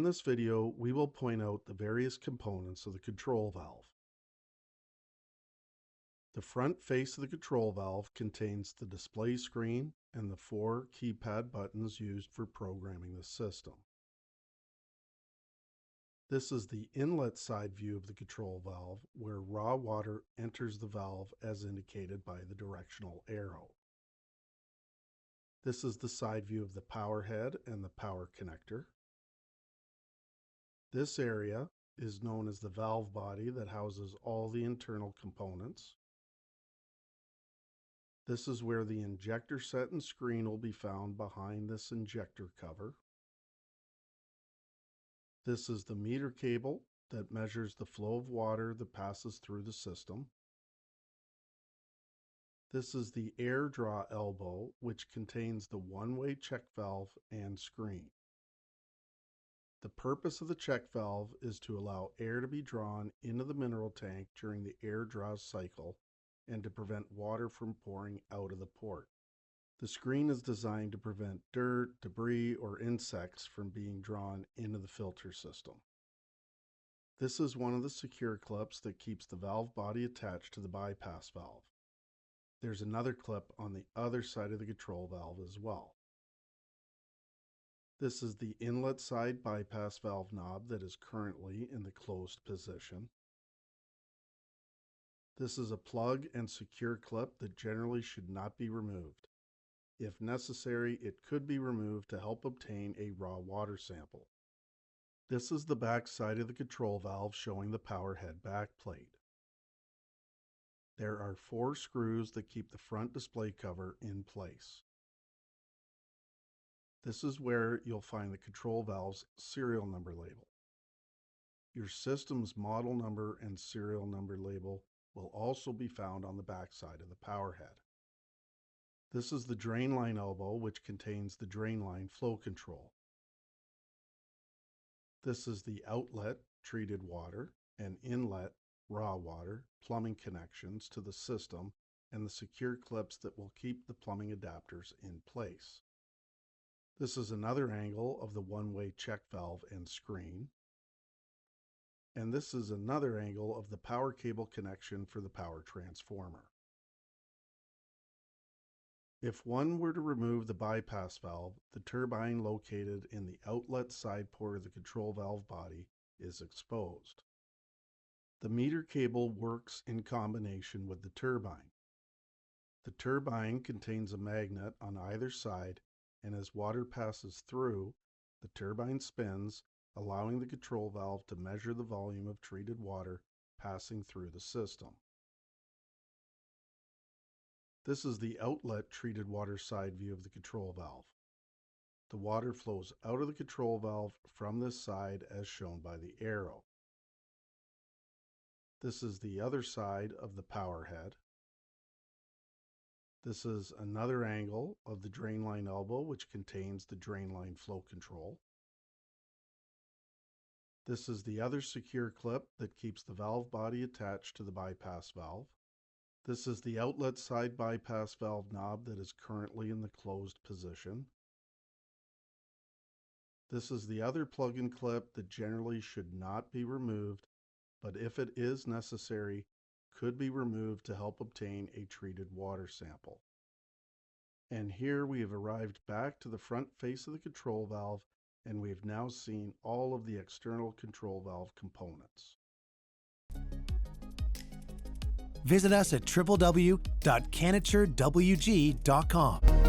this video, we will point out the various components of the control valve. The front face of the control valve contains the display screen and the 4 keypad buttons used for programming the system. This is the inlet side view of the control valve, where raw water enters the valve as indicated by the directional arrow. This is the side view of the power head and the power connector. This area is known as the valve body that houses all the internal components. This is where the injector set and screen will be found behind this injector cover. This is the meter cable that measures the flow of water that passes through the system. This is the air draw elbow, which contains the one-way check valve and screen. The purpose of the check valve is to allow air to be drawn into the mineral tank during the air draw cycle and to prevent water from pouring out of the port. The screen is designed to prevent dirt, debris, or insects from being drawn into the filter system. This is one of the secure clips that keeps the valve body attached to the bypass valve. There's another clip on the other side of the control valve as well. This is the inlet side bypass valve knob that is currently in the closed position. This is a plug and secure clip that generally should not be removed. If necessary, it could be removed to help obtain a raw water sample. This is the back side of the control valve showing the power head back plate. There are 4 screws that keep the front display cover in place. This is where you'll find the control valve's serial number label. Your system's model number and serial number label will also be found on the back side of the power head. This is the drain line elbow, which contains the drain line flow control. This is the outlet treated water and inlet raw water plumbing connections to the system and the secure clips that will keep the plumbing adapters in place. This is another angle of the one-way check valve and screen. And this is another angle of the power cable connection for the power transformer. If one were to remove the bypass valve, the turbine located in the outlet side port of the control valve body is exposed. The meter cable works in combination with the turbine. The turbine contains a magnet on either side, and as water passes through, the turbine spins, allowing the control valve to measure the volume of treated water passing through the system. This is the outlet treated water side view of the control valve. The water flows out of the control valve from this side as shown by the arrow. This is the other side of the power head. This is another angle of the drain line elbow, which contains the drain line flow control. This is the other secure clip that keeps the valve body attached to the bypass valve. This is the outlet side bypass valve knob that is currently in the closed position. This is the other plug-in clip that generally should not be removed, but if it is necessary, could be removed to help obtain a treated water sample. And here we have arrived back to the front face of the control valve, and we have now seen all of the external control valve components. Visit us at www.canaturewg.com.